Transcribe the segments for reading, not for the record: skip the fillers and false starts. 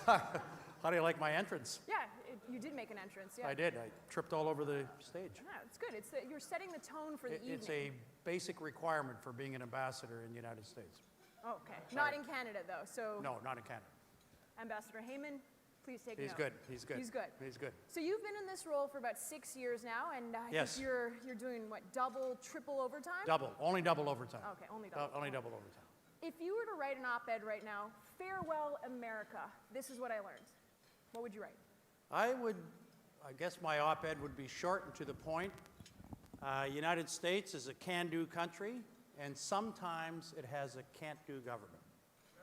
How do you like my entrance? Yeah, you did make an entrance, yeah. I did. I tripped all over the stage. Yeah, it's good. You're setting the tone for the evening. It's a basic requirement for being an ambassador in the United States. Oh, okay. Not in Canada, though. So No, not in Canada. Ambassador Heyman, please take He's note. good. He's good. He's good. He's good. So you've been in this role for about 6 years now, and I Yes. think you're doing what, double, triple overtime? Double. Only double overtime. Okay, only double. Only double overtime. If you were to write an op-ed right now, "Farewell America, this is what I learned," what would you write? I guess my op-ed would be short and to the point. United States is a can-do country, and sometimes it has a can't-do government.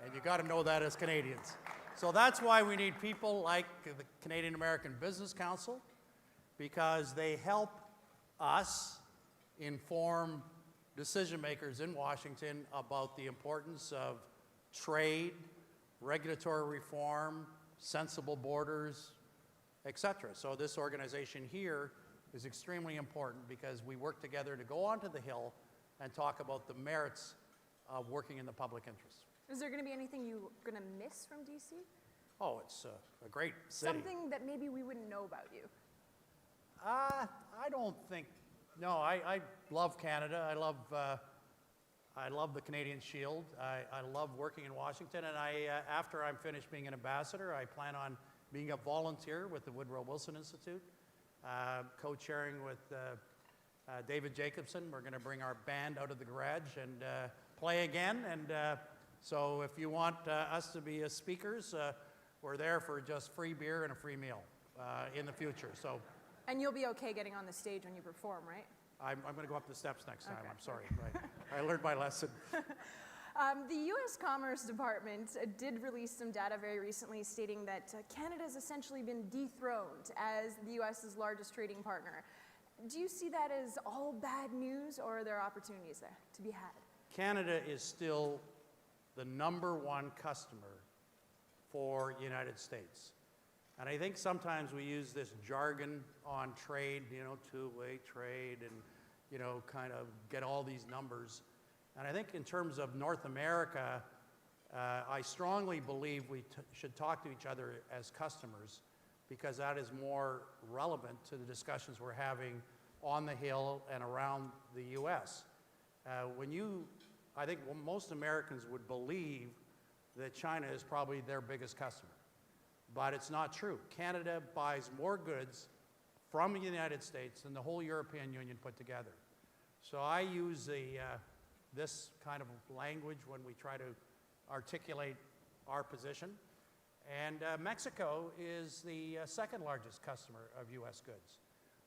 And you got to know that as Canadians. So that's why we need people like the Canadian American Business Council, because they help us inform decision makers in Washington about the importance of trade, regulatory reform, sensible borders, etc. So this organization here is extremely important because we work together to go onto the Hill and talk about the merits of working in the public interest. Is there going to be anything you're going to miss from D.C.? Oh, it's a great city. Something that maybe we wouldn't know about you? I don't think, no, I love Canada. I love the Canadian Shield. I love working in Washington, and after I'm finished being an ambassador, I plan on being a volunteer with the Woodrow Wilson Institute, co-chairing with David Jacobson. We're going to bring our band out of the garage and play again. And so if you want us to be speakers, we're there for just free beer and a free meal in the future. So. And you'll be okay getting on the stage when you perform, right? I'm going to go up the steps next time. Okay. I'm sorry. I learned my lesson. The U.S. Commerce Department did release some data very recently stating that Canada has essentially been dethroned as the U.S.'s largest trading partner. Do you see that as all bad news, or are there opportunities there to be had? Canada is still the #1 customer for the United States. And I think sometimes we use this jargon on trade, two-way trade, and, kind of get all these numbers. And I think in terms of North America, I strongly believe we should talk to each other as customers, because that is more relevant to the discussions we're having on the Hill and around the U.S. I think most Americans would believe that China is probably their biggest customer. But it's not true. Canada buys more goods from the United States than the whole European Union put together. So I use this kind of language when we try to articulate our position. And Mexico is the second largest customer of U.S. goods.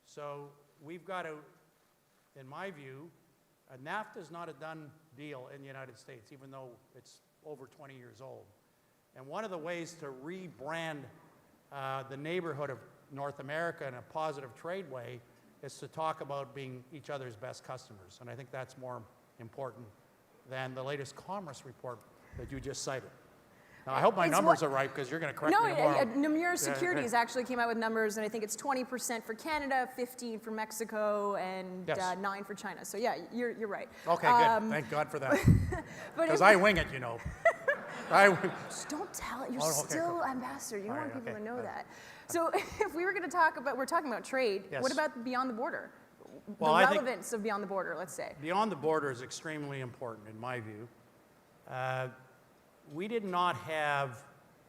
So we've got to, in my view, NAFTA is not a done deal in the United States, even though it's over 20 years old. And one of the ways to rebrand the neighborhood of North America in a positive trade way is to talk about being each other's best customers. And I think that's more important than the latest commerce report that you just cited. Now, I hope my numbers are right, because you're going to correct me tomorrow. Nomura Securities actually came out with numbers, and I think it's 20% for Canada, 15% for Mexico, and Yes. 9% for China. So yeah, you're right. Okay, good. Thank God for that. Because I wing it, Just don't tell it. You're Oh, okay, still cool. ambassador. You don't want people okay. to know that. So if we were going to talk about, we're talking about trade, Yes. what about beyond the border? Well, the I think relevance of beyond the border, let's say. beyond the border is extremely important, in my view. We did not have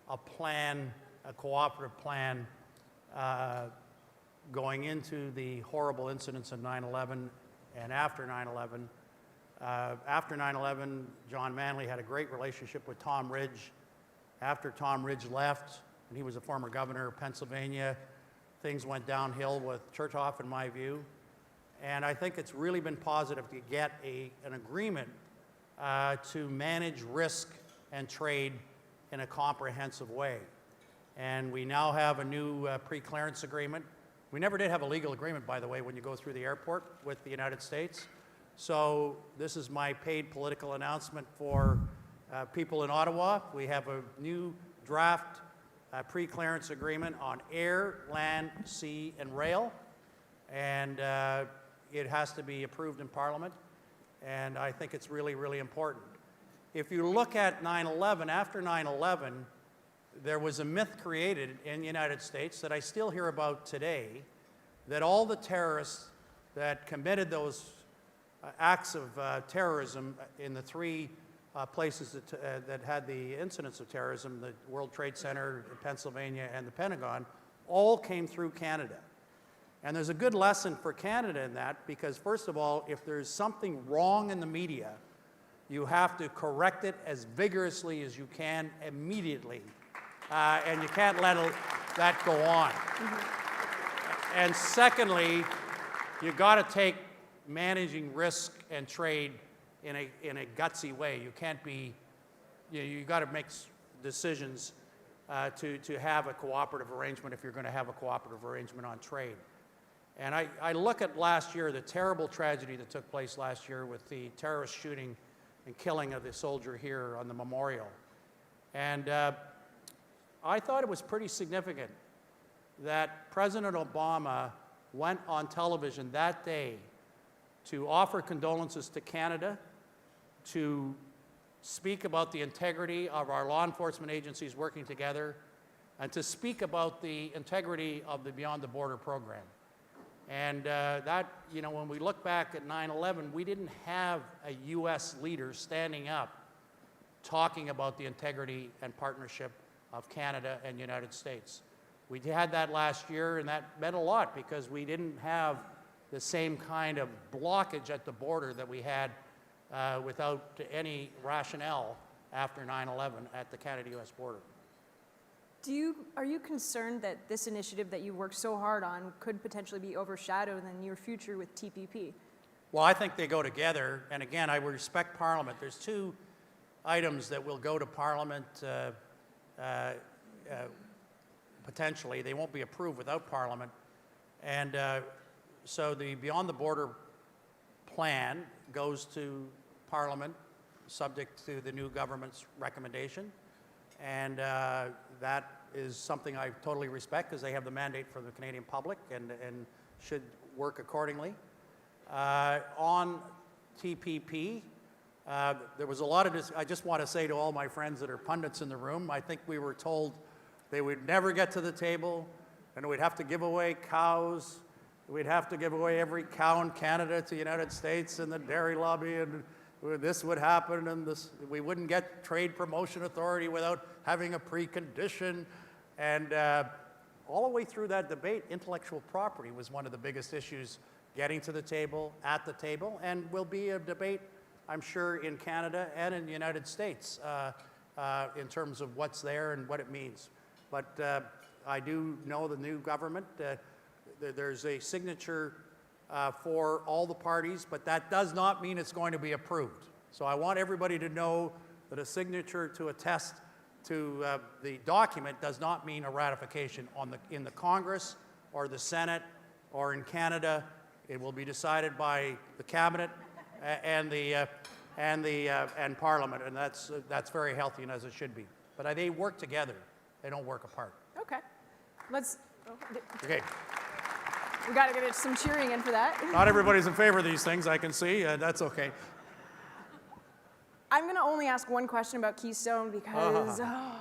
a plan, a cooperative plan, going into the horrible incidents of 9/11 and after 9/11. After 9/11, John Manley had a great relationship with Tom Ridge. After Tom Ridge left, and he was a former governor of Pennsylvania, things went downhill with Chertoff, in my view. And I think it's really been positive to get an agreement to manage risk and trade in a comprehensive way. And we now have a new pre-clearance agreement. We never did have a legal agreement, by the way, when you go through the airport with the United States. So this is my paid political announcement for people in Ottawa. We have a new draft pre-clearance agreement on air, land, sea, and rail. And it has to be approved in Parliament. And I think it's really, really important. If you look at 9/11, after 9/11, there was a myth created in the United States that I still hear about today, that all the terrorists that committed those acts of terrorism in the three places that had the incidents of terrorism, the World Trade Center, Pennsylvania, and the Pentagon, all came through Canada. And there's a good lesson for Canada in that, because first of all, if there's something wrong in the media, you have to correct it as vigorously as you can immediately. And you can't let that go on. Mm-hmm. And secondly, you've got to take managing risk and trade in a gutsy way. You can't be, you've got to make decisions to have a cooperative arrangement if you're going to have a cooperative arrangement on trade. And I look at last year, the terrible tragedy that took place last year with the terrorist shooting and killing of the soldier here on the memorial. And I thought it was pretty significant that President Obama went on television that day to offer condolences to Canada, to speak about the integrity of our law enforcement agencies working together, and to speak about the integrity of the Beyond the Border program. And that, when we look back at 9/11, we didn't have a U.S. leader standing up talking about the integrity and partnership of Canada and the United States. We had that last year, and that meant a lot because we didn't have the same kind of blockage at the border that we had without any rationale after 9/11 at the Canada-U.S. border. Are you concerned that this initiative that you worked so hard on could potentially be overshadowed in the near future with TPP? Well, I think they go together, and again, I respect Parliament. There's two items that will go to Parliament potentially. They won't be approved without Parliament. And so the Beyond the Border plan goes to Parliament, subject to the new government's recommendation. And that is something I totally respect because they have the mandate from the Canadian public and should work accordingly. On TPP, there was a lot of I just want to say to all my friends that are pundits in the room, I think we were told they would never get to the table and we'd have to give away cows. We'd have to give away every cow in Canada to the United States and the dairy lobby, and this would happen, and we wouldn't get trade promotion authority without having a precondition. And all the way through that debate, intellectual property was one of the biggest issues getting to the table, at the table, and will be a debate, I'm sure, in Canada and in the United States in terms of what's there and what it means. But I do know the new government, there's a signature for all the parties, but that does not mean it's going to be approved. So I want everybody to know that a signature to attest to the document does not mean a ratification in the Congress or the Senate or in Canada. It will be decided by the Cabinet and Parliament, and that's very healthy and as it should be. But they work together; they don't work apart. Okay, Okay. We got to get some cheering in for that. Not everybody's in favor of these things, I can see. That's okay. I'm going to only ask one question about Keystone because I'm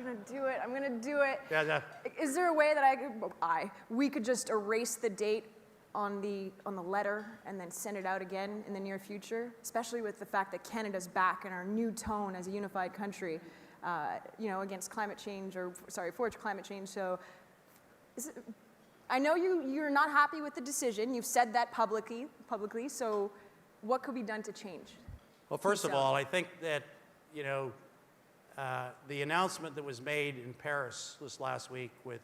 going to do it. I'm going to do it. Yeah. Is there a way that we could just erase the date on the letter and then send it out again in the near future, especially with the fact that Canada's back in our new tone as a unified country, against climate change for climate change. So I know you're not happy with the decision. You've said that publicly. So what could be done to change? Well, first of all, I think that, the announcement that was made in Paris this last week with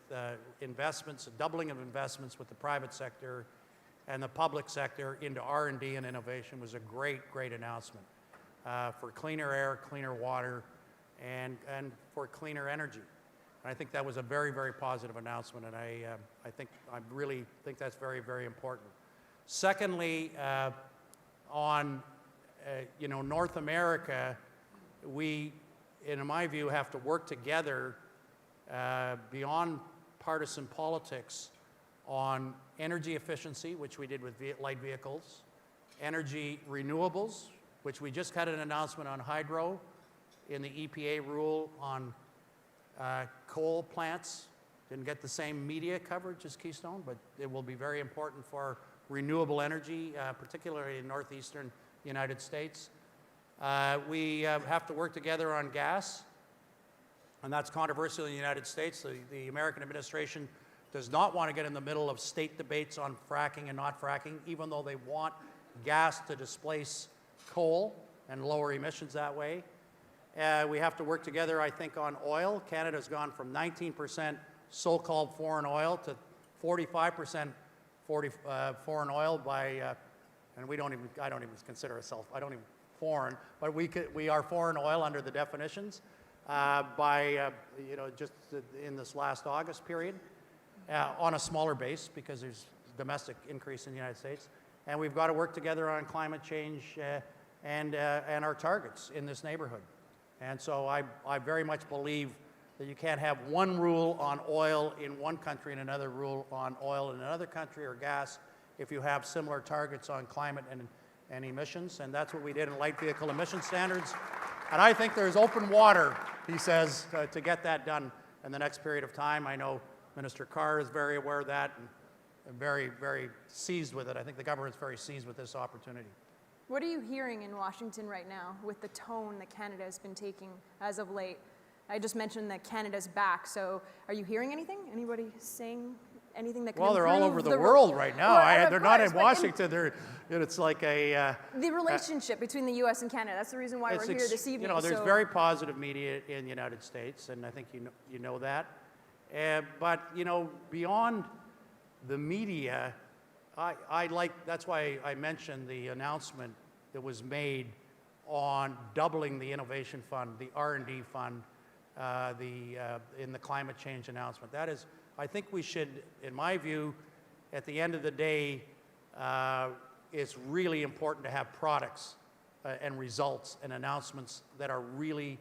investments, a doubling of investments with the private sector and the public sector into R&D and innovation was a great, great announcement for cleaner air, cleaner water, and for cleaner energy. And I think that was a very, very positive announcement, and I really think that's very, very important. Secondly, on North America, we, in my view, have to work together beyond partisan politics on energy efficiency, which we did with light vehicles, energy renewables, which we just had an announcement on hydro in the EPA rule on Coal plants didn't get the same media coverage as Keystone, but it will be very important for renewable energy, particularly in northeastern United States. We have to work together on gas, and that's controversial in the United States. The American administration does not want to get in the middle of state debates on fracking and not fracking, even though they want gas to displace coal and lower emissions that way. We have to work together, I think, on oil. Canada's gone from 19% so-called foreign oil to 45% foreign oil by, and I don't even consider ourselves, foreign, but we are foreign oil under the definitions just in this last August period on a smaller base because there's domestic increase in the United States. And we've got to work together on climate change and our targets in this neighborhood. And so I very much believe that you can't have one rule on oil in one country and another rule on oil in another country or gas if you have similar targets on climate and emissions. And that's what we did in light vehicle emission standards. And I think there's open water, he says, to get that done in the next period of time. I know Minister Carr is very aware of that and very, very seized with it. I think the government's very seized with this opportunity. What are you hearing in Washington right now with the tone that Canada has been taking as of late? I just mentioned that Canada's back, so are you hearing anything? Anybody saying anything that can Well, they're all over improve the world right now. Well, They're not in Washington. It's like a... the relationship between the U.S. and Canada, that's the reason why we're here this evening. There's very positive media in the United States, and I think you know that. But, beyond the media, that's why I mentioned the announcement that was made on doubling the innovation fund, the R&D fund, in the climate change announcement. That is, I think we should, in my view, at the end of the day, it's really important to have products and results and announcements that are really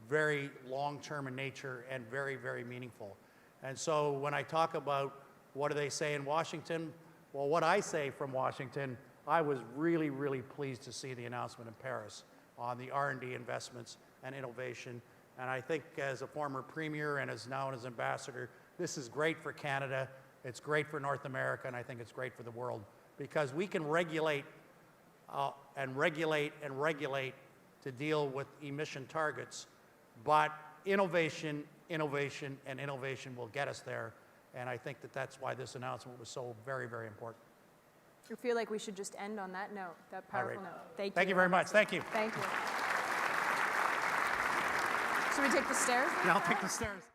very long-term in nature and very, very meaningful. And so when I talk about what do they say in Washington, well, what I say from Washington, I was really, really pleased to see the announcement in Paris on the R&D investments and innovation. And I think as a former premier and as now as ambassador, this is great for Canada, it's great for North America, and I think it's great for the world because we can regulate and regulate and regulate to deal with emission targets, but innovation, innovation, and innovation will get us there. And I think that's why this announcement was so very, very important. I feel like we should just end on that note, that powerful note. Thank you. Thank you very much. Thank you. Thank you. Should we take the stairs? Yeah, I'll take the stairs.